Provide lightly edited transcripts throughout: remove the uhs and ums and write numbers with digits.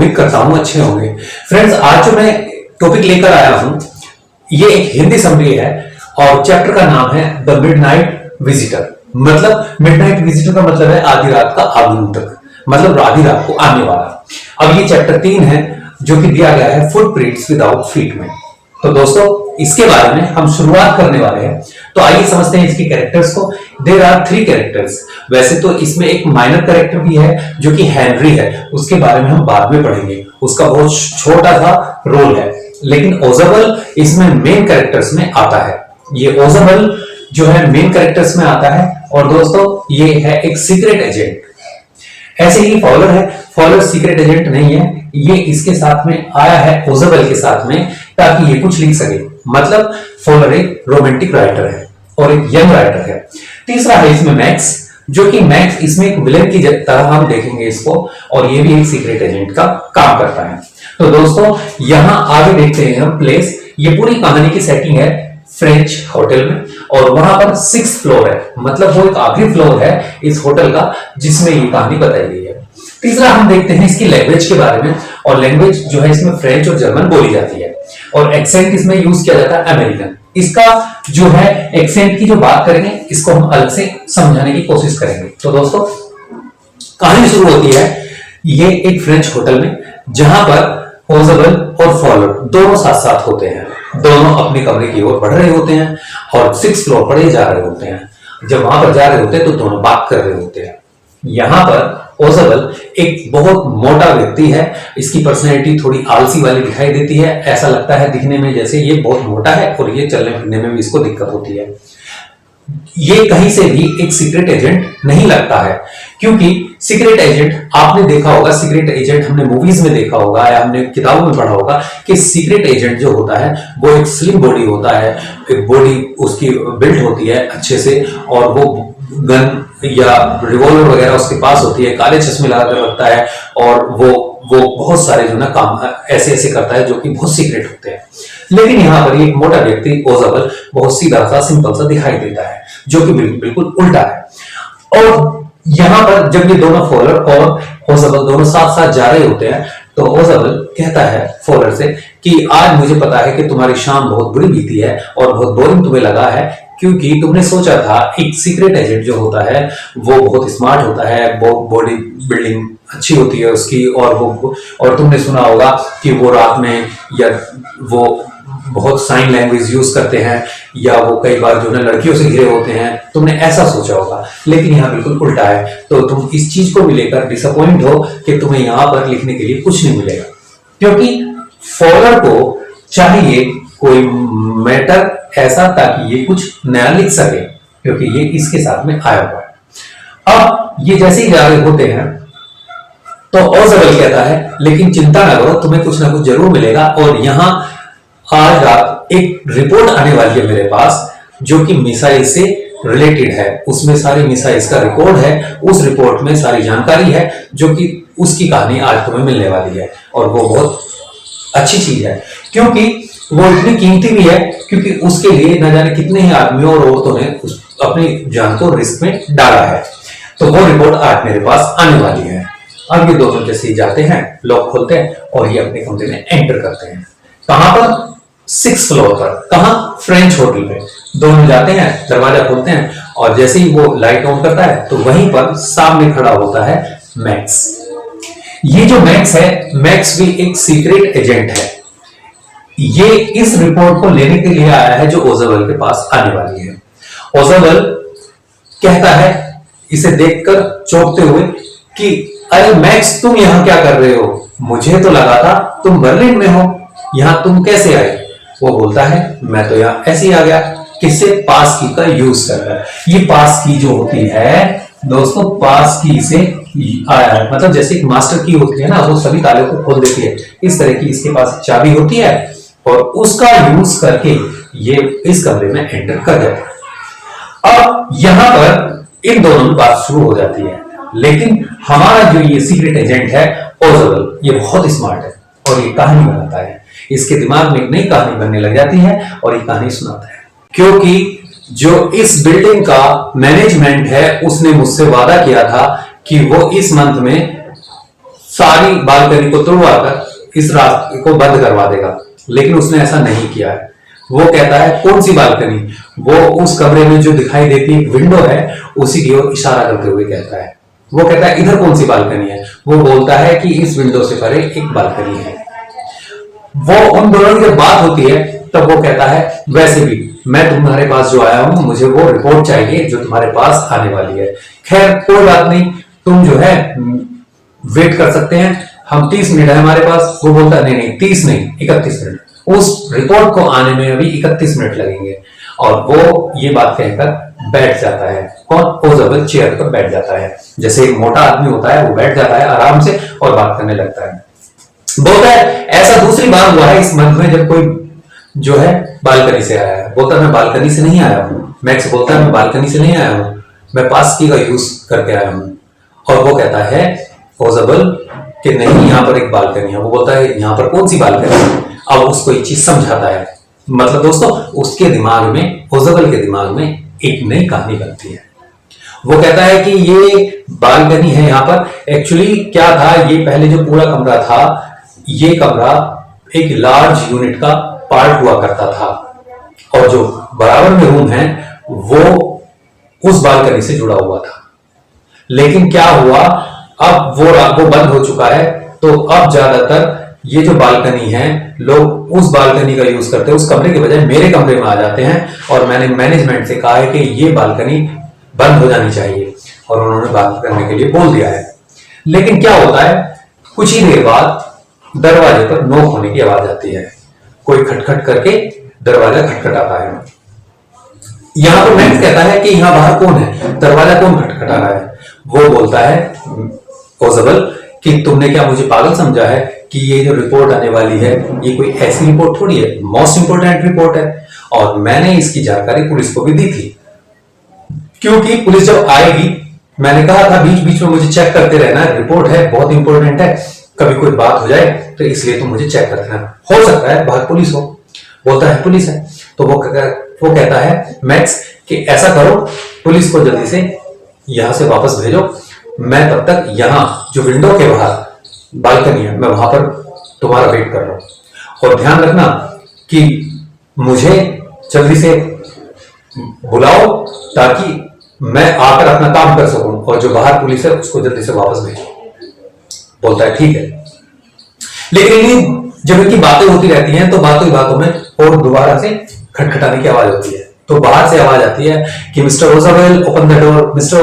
उम्मीद करता हूं अच्छे होंगे। फ्रेंड्स, आज जो मैं टॉपिक लेकर आया हूं ये एक हिंदी समरी है और चैप्टर का नाम है द मिडनाइट विजिटर। मतलब मिडनाइट विजिटर का मतलब है आधी रात का आगंतुक, मतलब आधी रात को आने वाला। अब ये चैप्टर 3 है जो कि दिया गया है फुटप्रिंट्स विदाउट फीट में। तो दोस्तों इसके बारे में हम शुरुआत करने वाले हैं। तो आइए समझते हैं इसके कैरेक्टर्स को। There are 3 characters. वैसे तो इसमें एक माइनर कैरेक्टर भी है जो कि हेनरी है, उसके बारे में हम बाद में पढ़ेंगे, उसका बहुत छोटा सा रोल है। लेकिन ओजाबल इसमें मेन कैरेक्टर्स में आता है। ये ओजाबल जो है मेन कैरेक्टर्स में आता है और दोस्तों ये है एक सीक्रेट एजेंट। ऐसे ही फॉलर है, फॉलर सीक्रेट एजेंट नहीं है, ये इसके साथ में आया है ओजाबल के साथ में ताकि ये कुछ लिख सके। मतलब फॉलर एक रोमांटिक राइटर है और एक यंग राइटर है। तीसरा है इसमें मैक्स, जो कि मैक्स इसमें एक विलेन की तरह हम देखेंगे इसको, और ये भी एक सीक्रेट एजेंट का काम करता है। तो दोस्तों यहां आगे देखते हैं हम प्लेस। ये पूरी कहानी की सेटिंग है फ्रेंच होटल में और वहां पर 6th फ्लोर है, मतलब वो एक आखिरी फ्लोर है इस होटल का जिसमें ये कहानी बताई गई है। तीसरा हम देखते हैं इसकी लैंग्वेज के बारे में, और लैंग्वेज जो है इसमें फ्रेंच और जर्मन बोली जाती है और एक्सेंट इसमें यूज किया जाता है अमेरिकन। इसका जो है एक्सेंट की जो बात करेंगे इसको हम अलग से समझाने की कोशिश करेंगे। तो दोस्तों कहानी शुरू होती है ये एक फ्रेंच होटल में जहां पर ओजाबल और फॉलर दोनों साथ साथ होते हैं। दोनों अपने कमरे की ओर बढ़ रहे होते हैं और 6th फ्लोर पर जा रहे होते हैं। जब वहां पर जा रहे होते हैं तो दोनों बात कर रहे होते हैं। यहां पर ओजाबल एक बहुत मोटा व्यक्ति है, इसकी पर्सनैलिटी थोड़ी आलसी वाली दिखाई देती है। ऐसा लगता है दिखने में जैसे ये बहुत मोटा है और ये चलने फिरने में भी इसको दिक्कत होती है। ये कहीं से भी एक सीक्रेट एजेंट नहीं लगता है, क्योंकि सीक्रेट एजेंट आपने देखा होगा, सीक्रेट एजेंट हमने मूवीज में देखा होगा या हमने किताबों में पढ़ा होगा कि सीक्रेट एजेंट जो होता है वो एक स्लिम बॉडी होता है, एक बॉडी उसकी बिल्ट होती है अच्छे से, और वो गन या रिवॉल्वर वगैरह उसके पास होती है, काले चश्मे लगाकर रखता है और वो बहुत सारे जो ना काम ऐसे ऐसे करता है जो कि बहुत सीक्रेट होते हैं। लेकिन यहाँ पर एक मोटा व्यक्ति ओजाबल बहुत सीधा सा सिंपल सा दिखाई देता है, जो कि बिल्कुल उल्टा है। और यहाँ पर जब ये दोनों फॉलर और ओजाबल दोनों साथ साथ जा रहे होते हैं तो ओजाबल कहता है फॉलर से कि आज मुझे पता है कि तुम्हारी शाम बहुत बुरी बीती है और बहुत बोरिंग तुम्हें लगा है, क्योंकि तुमने सोचा था एक सीक्रेट एजेंट जो होता है वो बहुत स्मार्ट होता है, बहुत बॉडी बिल्डिंग अच्छी होती है उसकी, और तुमने सुना होगा कि वो रात में या वो बहुत साइन लैंग्वेज यूज करते हैं या वो कई बार जो है लड़कियों से घिरे होते हैं, तुमने ऐसा सोचा होगा। लेकिन यहाँ बिल्कुल उल्टा है, तो तुम इस चीज को भी लेकर डिसअपॉइंट हो कि तुम्हें यहाँ पर लिखने के लिए कुछ नहीं मिलेगा, क्योंकि फॉलर को चाहिए कोई मैटर ऐसा ताकि ये कुछ नया लिख सके, क्योंकि ये इसके साथ में आया हुआ है। अब ये जैसे ही जा रहे होते हैं तो ओजाबल कहता है लेकिन चिंता ना करो, तुम्हें कुछ ना कुछ जरूर मिलेगा, और यहाँ आज रात एक रिपोर्ट आने वाली है मेरे पास जो कि मिसाइल से रिलेटेड है। उसमें सारी मिसाइल्स का रिकॉर्ड है, उस रिपोर्ट में सारी जानकारी है जो कि उसकी कहानी आज तुम्हें मिलने वाली है, और वो बहुत अच्छी चीज है क्योंकि वो इतनी कीमती भी है, क्योंकि उसके लिए न जाने कितने ही आदमियों और औरतों ने अपनी जान को रिस्क में डाला है। तो वो रिपोर्ट आज मेरे पास आने वाली है। अब ये दोनों जैसे ही जाते हैं, लॉक खोलते हैं और ये अपने कमरे में एंटर करते हैं। कहां पर? 6th फ्लोर पर। कहां? फ्रेंच होटल पे। दोनों जाते हैं, दरवाजा खोलते हैं और जैसे ही वो लाइट ऑन करता है तो वहीं पर सामने खड़ा होता है मैक्स। ये जो मैक्स है, मैक्स भी एक सीक्रेट एजेंट है। ये इस रिपोर्ट को लेने के लिए आया है जो ओजाबल के पास आने वाली है। ओजाबल कहता है इसे देखकर चौंकते हुए कि अरे मैक्स, तुम यहां क्या कर रहे हो? मुझे तो लगा था तुम बर्लिन में हो, यहां तुम कैसे आए? वो बोलता है मैं तो यहां ऐसे ही आ गया। किससे? पास की का यूज करकर। ये पास की जो होती है दोस्तों, पास की से आया है, मतलब जैसे एक मास्टर की होती है ना, वो सभी तालों को खोल देती है, इस तरह की इसके पास चाबी होती है और उसका यूज करके ये इस कमरे में एंटर कर जाता है। अब यहां पर इन दोनों में बात शुरू हो जाती है, लेकिन हमारा जो ये सीक्रेट एजेंट है ओजाबल, ये बहुत स्मार्ट है और ये कहानी बनाता है। इसके दिमाग में एक नई कहानी बनने लग जाती है और ये कहानी सुनाता है, क्योंकि जो इस बिल्डिंग का मैनेजमेंट है उसने मुझसे वादा किया था कि वो इस मंथ में सारी बालकनी को तोड़वा कर इस रास्ते को बंद करवा देगा, लेकिन उसने ऐसा नहीं किया है। वो कहता है कौन सी बालकनी, वो उस कमरे में जो दिखाई देती विंडो है उसी की ओर इशारा करते हुए कहता है। वो कहता है इधर कौन सी बालकनी है, वो बोलता है कि इस विंडो से परे एक बालकनी है। वो उन दोनों की जब बात होती है तब वो कहता है वैसे भी मैं तुम्हारे पास जो आया हूं, मुझे वो रिपोर्ट चाहिए जो तुम्हारे पास आने वाली है। खैर कोई बात नहीं, तुम जो है वेट कर सकते हैं, हम 30 मिनट है हमारे पास। वो बोलता है नहीं 30 नहीं 31 मिनट, उस रिपोर्ट को आने में अभी 31 मिनट लगेंगे। और वो ये बात कहकर बैठ जाता है। कौन? ओजेबल चेयर पर बैठ जाता है, जैसे एक मोटा आदमी होता है वो बैठ जाता है आराम से और बात करने लगता है। बोलता है ऐसा दूसरी बार हुआ है इस मंथ में जब कोई जो है बालकनी से आया है। बोलता है मैं बालकनी से नहीं आया हूं। मैक्स बोलता है मैं बालकनी से नहीं आया हूं, मैं पास की का यूज करके आया हूं। और वो कहता है ओजेबल कि नहीं यहाँ पर एक बालकनी है। वो बोलता है यहाँ पर कौन सी बालकनी है। अब उसको एक चीज समझाता है। मतलब दोस्तों उसके दिमाग में, ओजेबल के दिमाग में एक नई कहानी बनती है। वो कहता है कि ये बालकनी है यहाँ पर, एक्चुअली क्या था, ये पहले जो पूरा कमरा था, ये कमरा एक लार्ज यूनिट का पार्ट हुआ करता था और जो बराबर में रूम है वो उस बालकनी से जुड़ा हुआ था। लेकिन क्या हुआ, अब वो बंद हो चुका है, तो अब ज्यादातर ये जो बालकनी है लोग उस बालकनी का यूज करते हैं, उस कमरे के बजाय मेरे कमरे में आ जाते हैं। और मैंने मैनेजमेंट से कहा है कि ये बालकनी बंद हो जानी चाहिए और उन्होंने बात करने के लिए बोल दिया है। लेकिन क्या होता है, कुछ ही देर बाद दरवाजे पर नोक होने की आवाज आती है। कोई खटखट करके दरवाजा खटखटाता है। यहां पर मैक्स कहता है कि यहां बाहर कौन है, दरवाजा कौन खटखटा रहा है। वो बोलता है ओजेबल कि तुमने क्या मुझे पागल समझा है कि ये जो रिपोर्ट आने वाली है ये कोई ऐसी रिपोर्ट थोड़ी है, मोस्ट इंपोर्टेंट रिपोर्ट है और मैंने इसकी जानकारी पुलिस को भी दी थी। क्योंकि पुलिस जब आएगी, मैंने कहा था बीच बीच में मुझे चेक करते रहना, रिपोर्ट है बहुत इंपॉर्टेंट है, कभी कोई बात हो जाए तो इसलिए तुम मुझे चेक करते रहना, हो सकता है बाहर पुलिस हो। बोलता है पुलिस है। तो वो कहता है मैक्स कि ऐसा करो, पुलिस को जल्दी से यहां से वापस भेजो, मैं तब तक यहां जो विंडो के बाहर बालकनी है मैं वहां पर तुम्हारा वेट कर रहा हूं। और ध्यान रखना कि मुझे जल्दी से बुलाओ ताकि मैं आकर अपना काम कर सकूं और जो बाहर पुलिस है उसको जल्दी से वापस भेजो। बोलता है ठीक है। लेकिन जब इनकी बातें होती रहती हैं तो बातों ही बातों में और दोबारा से खटखटाने की आवाज होती है। तो बाहर से आवाज आती है कि मिस्टर ओजेबल ओपन द डोर, मिस्टर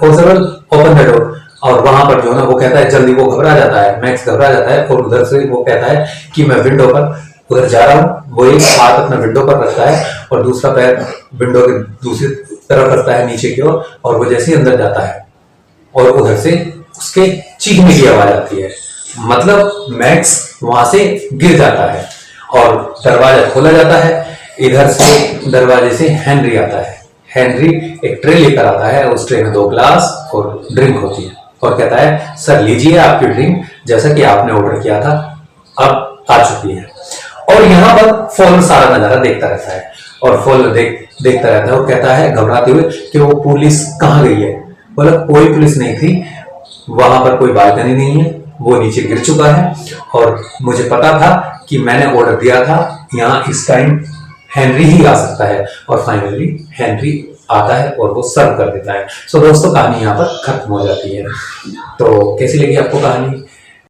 ओजेबल ओपन द डोर। और वहां पर जो है ना वो कहता है, जल्दी वो घबरा जाता है, मैक्स घबरा जाता है और उधर से वो कहता है कि मैं विंडो पर उधर जा रहा हूं। वो एक हाथ अपना विंडो पर रखता है और दूसरा पैर विंडो के दूसरी तरफ रखता है नीचे की ओर, और वो जैसे ही अंदर जाता है और उधर से उसके चीखने की आवाज आती है। मतलब मैक्स वहां से गिर जाता है और दरवाजा खोला जाता है। इधर से दरवाजे से हेनरी आता है। हेनरी एक ट्रे लेकर आता है, उस ट्रे में 2 ग्लास और ड्रिंक होती है और कहता है सर लीजिए आपकी ड्रिंक, जैसा कि आपने ऑर्डर किया था अब आ चुकी है। और यहाँ पर फॉलोअर सारा नजारा देखता रहता है और फॉलोअर देखता रहता है और कहता है घबराते हुए कि वो पुलिस कहाँ गई है। बोला कोई पुलिस नहीं थी, वहां पर कोई बालकनी नहीं है, वो नीचे गिर चुका है और मुझे पता था कि मैंने ऑर्डर दिया था, यहाँ इस टाइम हेनरी ही आ सकता है। और फाइनली हेनरी आता है और वो सर्व कर देता है। सो दोस्तों कहानी यहाँ पर खत्म हो जाती है। तो कैसी लगी आपको कहानी?